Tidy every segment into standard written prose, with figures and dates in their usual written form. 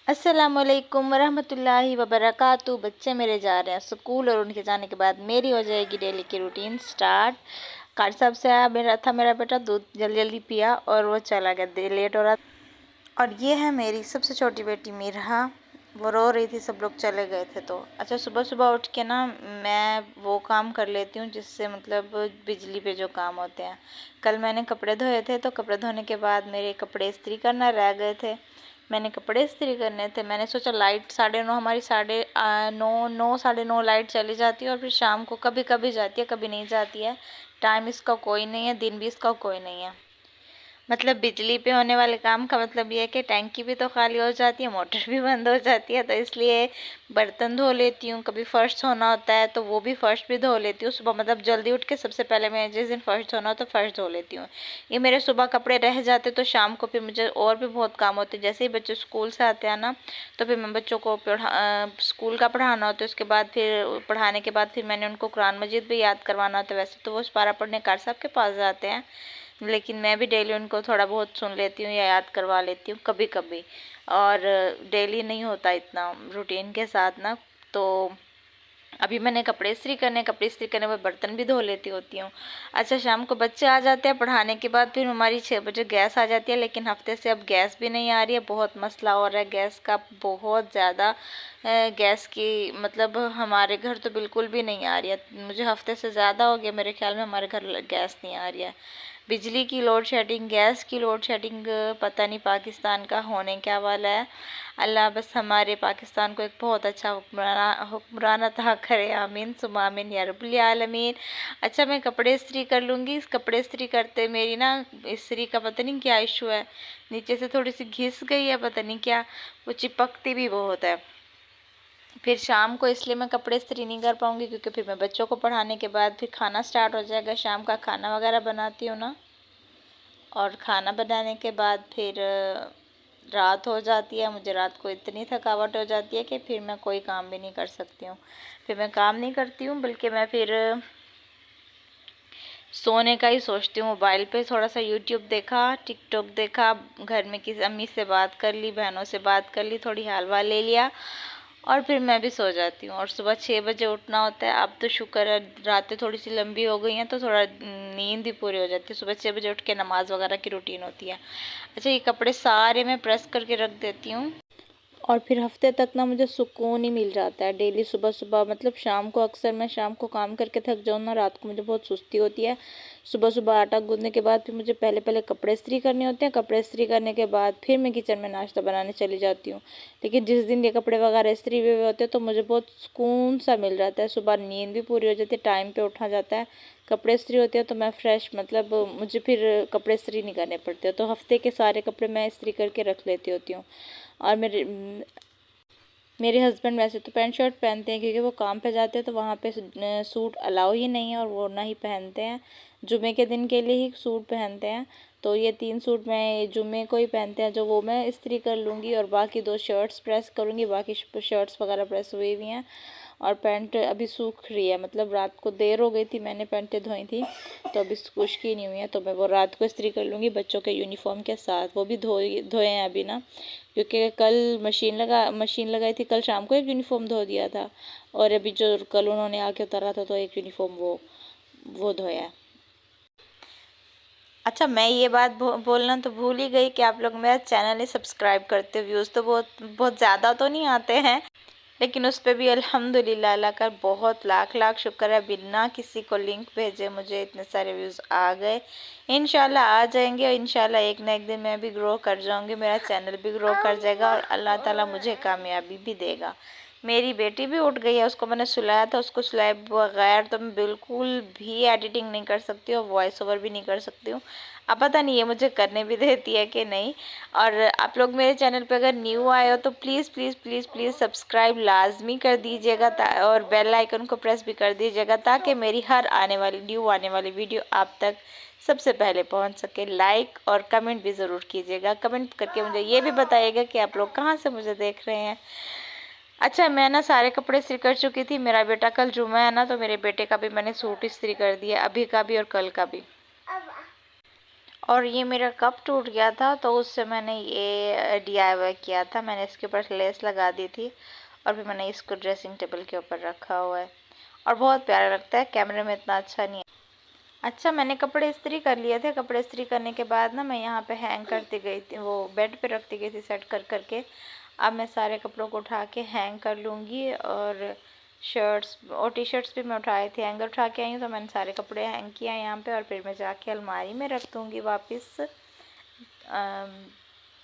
अस्सलामुअलैकुम वरहमतुल्लाहि वबरकातुहू। बच्चे मेरे जा रहे हैं स्कूल और उनके जाने के बाद मेरी हो जाएगी डेली की रूटीन स्टार्ट। कारी साहब से आया मेरा बेटा, दूध जल्दी जल्दी पिया और वो चला गया, लेट हो रहा। और ये है मेरी सबसे छोटी बेटी मीरा, वो रो रही थी, सब लोग चले गए थे। तो अच्छा, सुबह सुबह उठ के ना मैं वो काम कर लेती हूँ जिससे मतलब बिजली पे जो काम होते हैं। कल मैंने कपड़े धोए थे, तो कपड़े धोने के बाद मेरे कपड़े इस्त्री करना रह गए थे। मैंने कपड़े इस्त्री करने थे, मैंने सोचा लाइट 9:30 हमारी 9:30 लाइट चली जाती है और फिर शाम को कभी कभी जाती है, कभी नहीं जाती है। टाइम इसका कोई नहीं है, दिन भी इसका कोई नहीं है। मतलब बिजली पे होने वाले काम का मतलब ये है कि टैंकी भी तो खाली हो जाती है, मोटर भी बंद हो जाती है। तो इसलिए बर्तन धो लेती हूँ, कभी फर्श धोना होता है तो वो भी फर्श भी धो लेती हूँ सुबह। मतलब जल्दी उठ के सबसे पहले मैं जिस दिन फर्श धोना हो तो फर्श धो लेती हूँ। ये मेरे सुबह कपड़े रह जाते तो शाम को फिर मुझे और भी बहुत काम होते। जैसे ही बच्चे स्कूल से आते हैं ना, तो फिर मैं बच्चों को स्कूल का पढ़ाना होता है। उसके बाद फिर पढ़ाने के बाद फिर मैंने उनको कुरान मजीद भी याद करवाना होता है। वैसे तो वो पारा पढ़ने कार साहब के पास जाते हैं, लेकिन मैं भी डेली उनको थोड़ा बहुत सुन लेती हूँ या याद करवा लेती हूँ कभी कभी। और डेली नहीं होता इतना रूटीन के साथ ना। तो अभी मैंने कपड़े इस्त्री करने में बर्तन भी धो लेती होती हूँ। अच्छा, शाम को बच्चे आ जाते हैं पढ़ाने के बाद, फिर हमारी 6 बजे गैस आ जाती है। लेकिन हफ्ते से अब गैस भी नहीं आ रही है, बहुत मसला हो रहा है गैस का, बहुत ज़्यादा। गैस की मतलब हमारे घर तो बिल्कुल भी नहीं आ रही है। मुझे हफ्ते से ज़्यादा हो गया, मेरे ख्याल में हमारे घर गैस नहीं आ रही है। बिजली की लोड शेडिंग, गैस की लोड शेडिंग, पता नहीं पाकिस्तान का होने क्या वाला है। अल्लाह बस हमारे पाकिस्तान को एक बहुत अच्छा हुक्मरान अता करे, आमीन सुमा आमीन या रब्बुल आलमीन। अच्छा, मैं कपड़े इस्त्री कर लूँगी। इस कपड़े इस्त्री करते मेरी ना इस्त्री का पता नहीं क्या इशू है, नीचे से थोड़ी सी घिस गई है, पता नहीं क्या, वो चिपकती भी बहुत है। फिर शाम को इसलिए मैं कपड़े इस्त्री नहीं कर पाऊँगी, क्योंकि फिर मैं बच्चों को पढ़ाने के बाद फिर खाना स्टार्ट हो जाएगा। शाम का खाना वगैरह बनाती हूँ ना, और खाना बनाने के बाद फिर रात हो जाती है। मुझे रात को इतनी थकावट हो जाती है कि फिर मैं कोई काम भी नहीं कर सकती हूँ। फिर मैं काम नहीं करती हूँ, बल्कि मैं फिर सोने का ही सोचती हूँ। मोबाइल पे थोड़ा सा यूट्यूब देखा, टिकटॉक देखा, घर में किसी अम्मी से बात कर ली, बहनों से बात कर ली, थोड़ी हलवा ले लिया और फिर मैं भी सो जाती हूँ। और सुबह 6 बजे उठना होता है। अब तो शुक्र है रातें थोड़ी सी लंबी हो गई हैं, तो थोड़ा नींद भी पूरी हो जाती है। सुबह 6 बजे उठ के नमाज वगैरह की रूटीन होती है। अच्छा, ये कपड़े सारे मैं प्रेस करके रख देती हूँ और फिर हफ्ते तक ना मुझे सुकून ही मिल जाता है। डेली सुबह सुबह मतलब शाम को, अक्सर मैं शाम को काम करके थक जाऊँ ना, रात को मुझे बहुत सुस्ती होती है। सुबह सुबह आटा गूंदने के बाद फिर मुझे पहले पहले कपड़े इस्त्री करने होते हैं। कपड़े इस्त्री करने के बाद फिर मैं किचन में नाश्ता बनाने चली जाती हूँ। लेकिन जिस दिन ये कपड़े वगैरह इस्त्री हुए होते हैं तो मुझे बहुत सुकून सा मिल जाता है। सुबह नींद भी पूरी हो जाती है, टाइम पे उठा जाता है। कपड़े इस्त्री होते हैं तो मैं फ्रेश, मतलब मुझे फिर कपड़े इस्त्री नहीं करने पड़ते। तो हफ्ते के सारे कपड़े मैं इस्त्री करके रख लेती होती हूँ। और मेरे हस्बैंड वैसे तो पैंट शर्ट पहनते हैं, क्योंकि वो काम पे जाते हैं तो वहाँ पे सूट अलाउ ही नहीं है और वो ना ही पहनते हैं। जुमे के दिन के लिए ही सूट पहनते हैं। तो ये 3 सूट मैं जुमे को ही पहनते हैं, जो वो मैं इस्त्री कर लूँगी। और बाकी 2 शर्ट्स प्रेस करूँगी, बाकी शर्ट्स वगैरह प्रेस हुई हुई हैं। और पैंट अभी सूख रही है, मतलब रात को देर हो गई थी, मैंने पैंटें धोई थी तो अभी खुश्की नहीं हुई है। तो मैं वो रात को इस्त्री कर लूँगी बच्चों के यूनिफॉर्म के साथ। वो भी धोए हैं अभी ना, क्योंकि कल मशीन लगाई थी, कल शाम को एक यूनिफॉर्म धो दिया था और अभी जो कल उन्होंने आके उतारा था तो एक यूनिफॉर्म वो धोया है। अच्छा, मैं ये बात बोलना तो भूल ही गई कि आप लोग मेरा चैनल ही सब्सक्राइब करते हो। व्यूज़ तो बहुत बहुत ज़्यादा तो नहीं आते हैं, लेकिन उस पर भी अल्हम्दुलिल्लाह अल्लाह का बहुत लाख लाख शुक्र है, बिना किसी को लिंक भेजे मुझे इतने सारे व्यूज़ आ गए। इंशाल्लाह आ जाएंगे और इंशाल्लाह एक ना एक दिन मैं भी ग्रो कर जाऊंगी, मेरा चैनल भी ग्रो कर जाएगा और अल्लाह ताला मुझे कामयाबी भी देगा। मेरी बेटी भी उठ गई है, उसको मैंने सुलाया था। उसको सुलाए बगैर तो मैं बिल्कुल भी एडिटिंग नहीं कर सकती हूँ, वॉइस ओवर भी नहीं कर सकती हूँ। अब पता नहीं ये मुझे करने भी देती है कि नहीं। और आप लोग मेरे चैनल पे अगर न्यू आए हो तो please please please please subscribe लाजमी कर दीजिएगा, और बेल आइकन को प्रेस भी कर दीजिएगा, ताकि मेरी हर न्यू आने वाली वीडियो आप तक सबसे पहले पहुंच सके। लाइक और कमेंट भी ज़रूर कीजिएगा। कमेंट करके मुझे ये भी बताइएगा कि आप लोग कहाँ से मुझे देख रहे हैं। अच्छा, मैं ना सारे कपड़े इस्त्री कर चुकी थी। मेरा बेटा कल जुम्मा है ना, तो मेरे बेटे का भी मैंने सूट इस्त्री कर दिया, अभी का भी और कल का भी। और ये मेरा कप टूट गया था तो उससे मैंने ये DIY किया था। मैंने इसके ऊपर लेस लगा दी थी और फिर मैंने इसको ड्रेसिंग टेबल के ऊपर रखा हुआ है और बहुत प्यारा लगता है। कैमरे में इतना अच्छा नहीं है। अच्छा, मैंने कपड़े इस्त्री कर लिए थे। कपड़े इस्त्री करने के बाद ना मैं यहाँ पे हैंग करती गई थी, वो बेड पे रखती गई थी सेट कर करके। अब मैं सारे कपड़ों को उठा के हैंग कर लूँगी और शर्ट्स और टी शर्ट्स भी मैं उठाई थी, हैंगर उठा के आई हूँ तो मैंने सारे कपड़े हैंग किया यहाँ पे और फिर मैं जाके अलमारी में रख दूँगी वापस।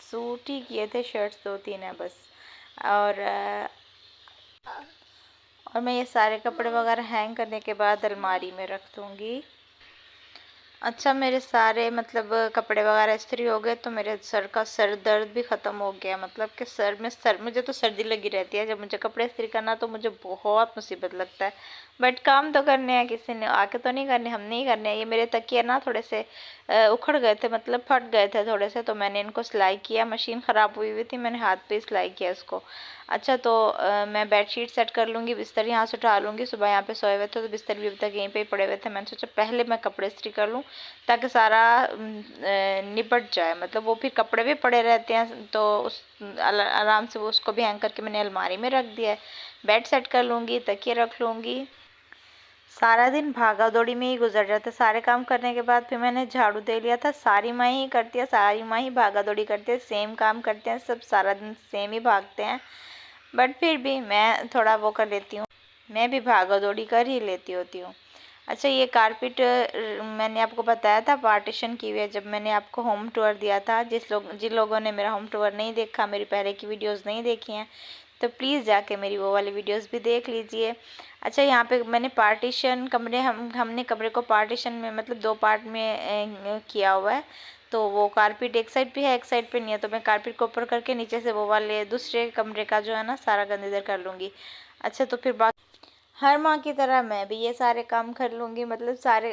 सूट ही किए थे, शर्ट्स 2-3 है बस। और मैं ये सारे कपड़े वगैरह हैंग करने के बाद अलमारी में रख दूँगी। अच्छा, मेरे सारे मतलब कपड़े वगैरह इस्त्री हो गए तो मेरे सर दर्द भी ख़त्म हो गया। मतलब कि मुझे तो सर्दी लगी रहती है जब मुझे कपड़े इस्त्री करना, तो मुझे बहुत मुसीबत लगता है। बट काम तो करने हैं, किसी ने आके तो नहीं करने, हमने ही करने हैं। ये मेरे तकिए ना थोड़े से उखड़ गए थे, मतलब फट गए थे थोड़े से, तो मैंने इनको सिलाई किया। मशीन ख़राब हुई हुई थी, मैंने हाथ पे सिलाई किया इसको। अच्छा, तो मैं बेडशीट सेट कर लूँगी, बिस्तर यहाँ से उठा लूँगी। सुबह यहाँ पे सोए हुए थे तो बिस्तर भी अभी तक यहीं पे ही पड़े हुए थे। मैंने सोचा पहले मैं कपड़े इस्त्री कर लूँ ताकि सारा निपट जाए। मतलब वो फिर कपड़े भी पड़े रहते हैं तो उस आराम से वो उसको भी हैंग करके मैंने अलमारी में रख दिया है। बेड सेट कर लूँगी, तकिए रख लूँगी। सारा दिन भागा दौड़ी में ही गुजर जाता। सारे काम करने के बाद फिर मैंने झाड़ू दे लिया था। सारी माँ ही करती है, सारी माँ ही भागा दौड़ी करती है, सेम काम करते हैं सब, सारा दिन सेम ही भागते हैं। बट फिर भी मैं थोड़ा वो कर लेती हूँ, मैं भी भागा दौड़ी कर ही लेती होती हूँ। अच्छा, ये कारपेट मैंने आपको बताया था पार्टीशन की हुई है जब मैंने आपको होम टूर दिया था। जिन लोगों ने मेरा होम टूर नहीं देखा, मेरी पहले की वीडियोस नहीं देखी हैं, तो प्लीज़ जाके मेरी वो वाली वीडियोस भी देख लीजिए। अच्छा, यहाँ पे मैंने पार्टीशन कमरे हमने कमरे को पार्टीशन में मतलब 2 पार्ट में किया हुआ है। तो वो कारपेट एक साइड पे है, एक साइड पे नहीं है, तो मैं कारपेट को ऊपर करके नीचे से वो वाले दूसरे कमरे का जो है ना सारा गंद इधर कर लूँगी। अच्छा, तो फिर हर माँ की तरह मैं भी ये सारे काम कर लूँगी। मतलब सारे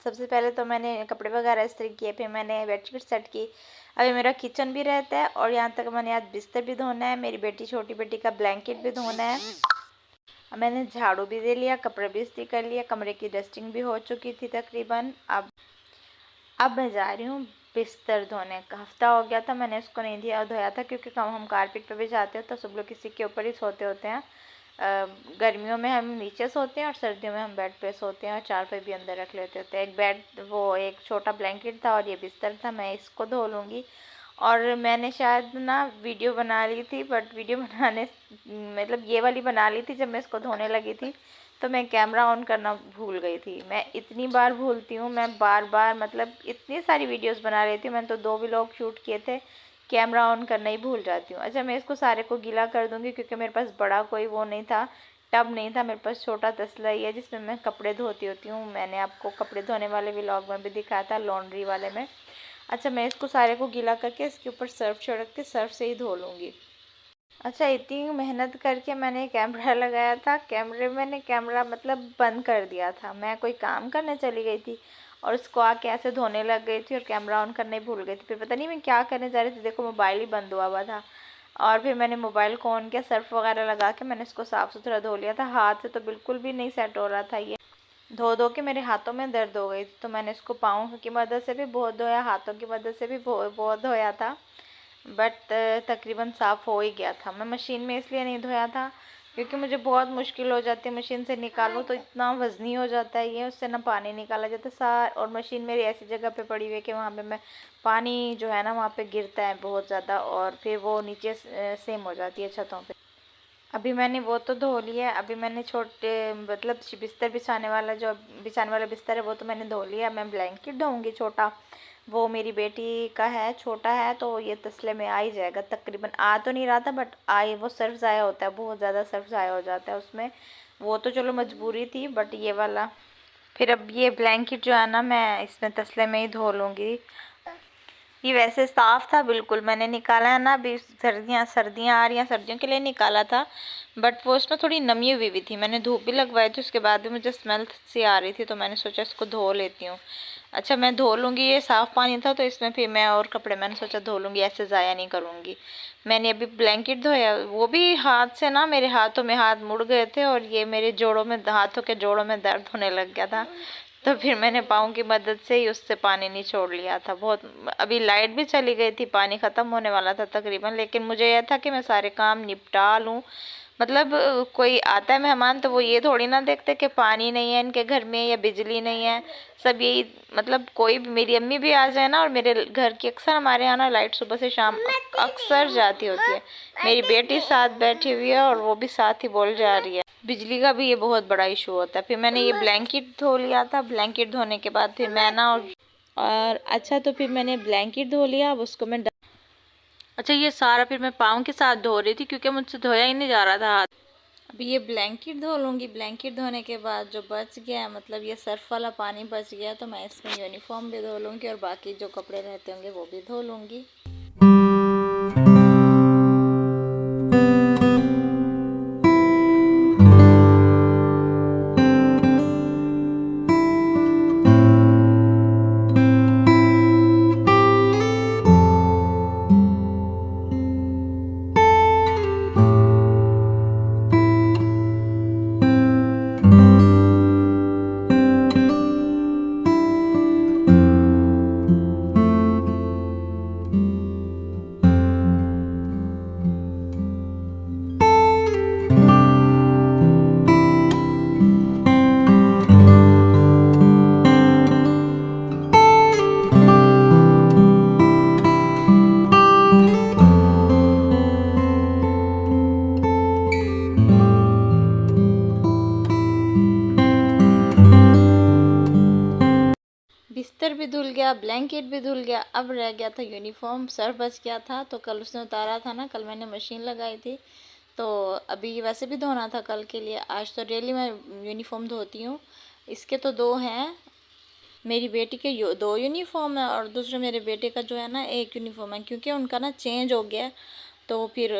सबसे पहले तो मैंने कपड़े वगैरह इस्त्री किए, फिर मैंने बेडशीट सेट की। अभी मेरा किचन भी रहता है और यहाँ तक मैंने आज बिस्तर भी धोना है, मेरी छोटी बेटी का ब्लैंकेट भी धोना है। अब मैंने झाड़ू भी दे लिया, कपड़े भी इस्त्री कर लिया, कमरे की डस्टिंग भी हो चुकी थी तकरीबन। अब मैं जा रही हूँ बिस्तर धोने। का हफ्ता हो गया था मैंने इसको नहीं दिया धोया था, क्योंकि हम कारपेट पे भी जाते हो तो सब लोग किसी के ऊपर ही सोते होते हैं। गर्मियों में हम नीचे सोते हैं और सर्दियों में हम बेड पे सोते हैं और चारपाई भी अंदर रख लेते होते हैं। एक बेड वो एक छोटा ब्लैंकेट था और ये बिस्तर था, मैं इसको धो लूँगी। और मैंने शायद ना वीडियो बना ली थी, बट वीडियो बनाने मतलब ये वाली बना ली थी जब मैं इसको धोने लगी थी, तो मैं कैमरा ऑन करना भूल गई थी। मैं इतनी बार भूलती हूँ, मैं बार बार मतलब इतनी सारी वीडियोस बना रही थी। मैंने तो 2 व्लॉग शूट किए थे, कैमरा ऑन करना ही भूल जाती हूँ। अच्छा, मैं इसको सारे को गीला कर दूँगी क्योंकि मेरे पास बड़ा कोई वो नहीं था, टब नहीं था। मेरे पास छोटा तसला ही है जिसमें मैं कपड़े धोती होती हूँ। मैंने आपको कपड़े धोने वाले व्लॉग में भी दिखाया था, लॉन्ड्री वाले में। अच्छा, मैं इसको सारे को गीला करके इसके ऊपर सर्फ छिड़क के सर्फ से ही धो लूँगी। अच्छा, इतनी मेहनत करके मैंने कैमरा लगाया था, मैंने कैमरा मतलब बंद कर दिया था। मैं कोई काम करने चली गई थी और उसको आके ऐसे धोने लग गई थी और कैमरा ऑन करने भूल गई थी। फिर पता नहीं मैं क्या करने जा रही थी, देखो मोबाइल ही बंद हुआ हुआ था। और फिर मैंने मोबाइल को ऑन किया, सर्फ वगैरह लगा के मैंने इसको साफ़ सुथरा धो लिया था। हाथ से तो बिल्कुल भी नहीं सेट हो रहा था ये, धो धो के मेरे हाथों में दर्द हो गई थी। तो मैंने इसको पाँव की मदद से भी बहुत धोया, हाथों की मदद से भी बहुत धोया था, बट तकरीबन साफ़ हो ही गया था। मैं मशीन में इसलिए नहीं धोया था क्योंकि मुझे बहुत मुश्किल हो जाती है, मशीन से निकालो तो इतना वज़नी हो जाता है ये, उससे ना पानी निकाला जाता और मशीन मेरी ऐसी जगह पे पड़ी हुई है कि वहाँ पे मैं पानी जो है ना वहाँ पे गिरता है बहुत ज़्यादा और फिर वो नीचे सेम हो जाती है छतों पे। अभी मैंने वो तो धो लिया है। अभी मैंने छोटे मतलब बिछाने वाला बिस्तर है वो तो मैंने धो लिया। मैं ब्लैंकेट धोऊंगी छोटा, वो मेरी बेटी का है, छोटा है, तो ये तसले में आ ही जाएगा तकरीबन। आ तो नहीं रहा था बट आए, वो सर्फ ज़ाया होता है, बहुत ज़्यादा सर्फ ज़ाया हो जाता है उसमें। वो तो चलो मजबूरी थी, बट ये वाला फिर अब ये ब्लैंकेट जो है ना मैं इसमें तसले में ही धो लूँगी। ये वैसे साफ़ था बिल्कुल, मैंने निकाला है ना, अभी सर्दियाँ आ रही हैं, सर्दियों के लिए निकाला था, बट वो उसमें थोड़ी नमी हुई हुई थी। मैंने धूप भी लगवाई थी, उसके बाद भी मुझे स्मेल सी आ रही थी, तो मैंने सोचा इसको धो लेती हूँ। अच्छा, मैं धो लूँगी, ये साफ़ पानी था तो इसमें फिर मैं और कपड़े मैंने सोचा धो लूँगी, ऐसे ज़ाया नहीं करूँगी। मैंने अभी ब्लैंकेट धोया, वो भी हाथ से ना, मेरे हाथों में हाथ मुड़ गए थे और ये मेरे जोड़ों में, हाथों के जोड़ों में दर्द होने लग गया था। तो फिर मैंने पाँव की मदद से ही उससे पानी निचोड़ लिया था। बहुत अभी लाइट भी चली गई थी, पानी ख़त्म होने वाला था तकरीबन, लेकिन मुझे यह था कि मैं सारे काम निपटा लूँ। मतलब कोई आता है मेहमान तो वो ये थोड़ी ना देखते कि पानी नहीं है इनके घर में या बिजली नहीं है। सब यही, मतलब कोई भी, मेरी अम्मी भी आ जाए ना, और मेरे घर की अक्सर, हमारे यहाँ ना लाइट सुबह से शाम अक्सर जाती होती है। मेरी बेटी साथ बैठी हुई है और वो भी साथ ही बोल जा रही है। बिजली का भी ये बहुत बड़ा इशू होता है। फिर मैंने ये ब्लैंकेट धो लिया था। ब्लैंकेट धोने के बाद फिर मैं ना, और अच्छा, तो फिर मैंने ब्लैंकेट धो लिया। अब उसको मैं अच्छा, ये सारा फिर मैं पाँव के साथ धो रही थी क्योंकि मुझसे धोया ही नहीं जा रहा था हाथ। अभी ये ब्लैंकेट धो लूँगी। ब्लैंकेट धोने के बाद जो बच गया, मतलब ये सर्फ वाला पानी बच गया, तो मैं इसमें यूनिफॉर्म भी धो लूँगी और बाकी जो कपड़े रहते होंगे वो भी धो लूँगी। बिस्तर भी धुल गया, ब्लैंकेट भी धुल गया। अब रह गया था यूनिफॉर्म। सर बच गया था तो कल उसने उतारा था ना, कल मैंने मशीन लगाई थी, तो अभी वैसे भी धोना था कल के लिए। आज तो डेली मैं यूनिफॉर्म धोती हूँ। इसके तो दो हैं, मेरी बेटी के दो यूनिफॉर्म है और दूसरे मेरे बेटे का जो है ना एक यूनिफॉर्म है, क्योंकि उनका ना चेंज हो गया। तो फिर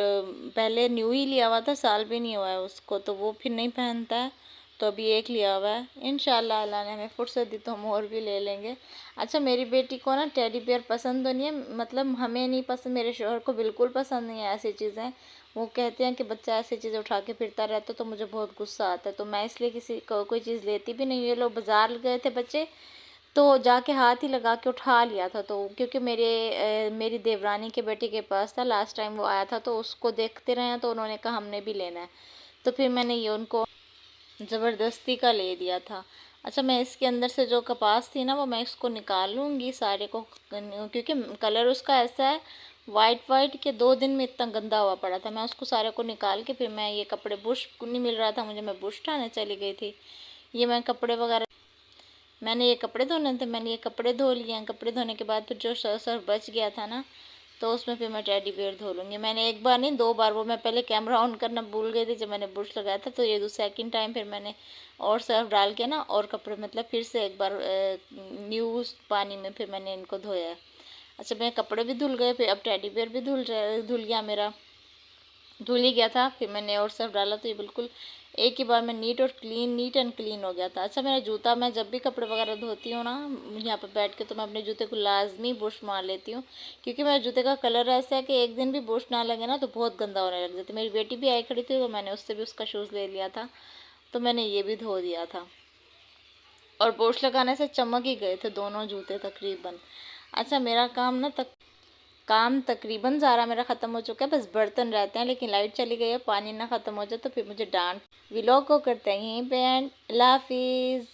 पहले न्यू ही लिया हुआ था, साल भी नहीं हुआ है उसको, तो वो फिर नहीं पहनता है। तो अभी एक लिया हुआ है। इंशाल्लाह अल्लाह ने हमें फुर्सत दी तो हम और भी ले लेंगे। अच्छा, मेरी बेटी को ना टेडी बियर पसंद तो नहीं है, मतलब हमें नहीं पसंद, मेरे शोहर को बिल्कुल पसंद नहीं है ऐसी चीज़ें। वो कहते हैं कि बच्चा ऐसी चीज़ें उठा के फिरता रहता, तो मुझे बहुत गुस्सा आता है। तो मैं इसलिए किसी को कोई चीज़ लेती भी नहीं। ये लोग बाज़ार गए थे बच्चे, तो जाके हाथ ही लगा के उठा लिया था। तो क्योंकि मेरी देवरानी के बेटे के पास था, लास्ट टाइम वो आया था, तो उसको देखते रहे हैं तो उन्होंने कहा हमने भी लेना है। तो फिर मैंने ये उनको ज़बरदस्ती का ले दिया था। अच्छा, मैं इसके अंदर से जो कपास थी ना, वो मैं इसको निकाल लूँगी सारे को, क्योंकि कलर उसका ऐसा है वाइट वाइट के 2 दिन में इतना गंदा हुआ पड़ा था। मैं उसको सारे को निकाल के फिर मैं ये कपड़े, बुश नहीं मिल रहा था मुझे, मैं बुश उठाने चली गई थी। ये मैं कपड़े वगैरह, मैंने ये कपड़े धोने थे, मैंने ये कपड़े धो लिए हैं। कपड़े धोने के बाद फिर जो सर्फ बच गया था ना, तो उसमें फिर मैं टेडी बियर धो लूँगी। मैंने एक बार नहीं 2 बार, वो मैं पहले कैमरा ऑन करना भूल गई थी जब मैंने ब्रश लगाया था, तो ये सेकंड टाइम फिर मैंने और सर्फ डाल के ना और कपड़े, मतलब फिर से एक बार न्यू पानी में फिर मैंने इनको धोया है। अच्छा, मेरे कपड़े भी धुल गए, फिर अब टेडी बियर भी धुल गया मेरा, धुल ही गया था। फिर मैंने और सर्फ डाला तो ये बिल्कुल एक ही बार में नीट एंड क्लीन हो गया था। अच्छा, मेरा जूता, मैं जब भी कपड़े वगैरह धोती हूँ ना यहाँ पर बैठ के, तो मैं अपने जूते को लाजमी बुश मार लेती हूँ, क्योंकि मेरे जूते का कलर ऐसा है कि एक दिन भी बुश ना लगे ना तो बहुत गंदा होने लग जाता है। मेरी बेटी भी आई खड़ी थी तो मैंने उससे भी उसका शूज़ ले लिया था, तो मैंने ये भी धो दिया था। और बुश लगाने से चमक ही गए थे दोनों जूते तकरीबन। अच्छा, मेरा काम तकरीबन सारा मेरा ख़त्म हो चुका है, बस बर्तन रहते हैं। लेकिन लाइट चली गई है, पानी ना ख़त्म हो जाए तो फिर मुझे डांट। व्लॉग को करते हैं यहीं पे एंड। अल्लाह हाफिज़।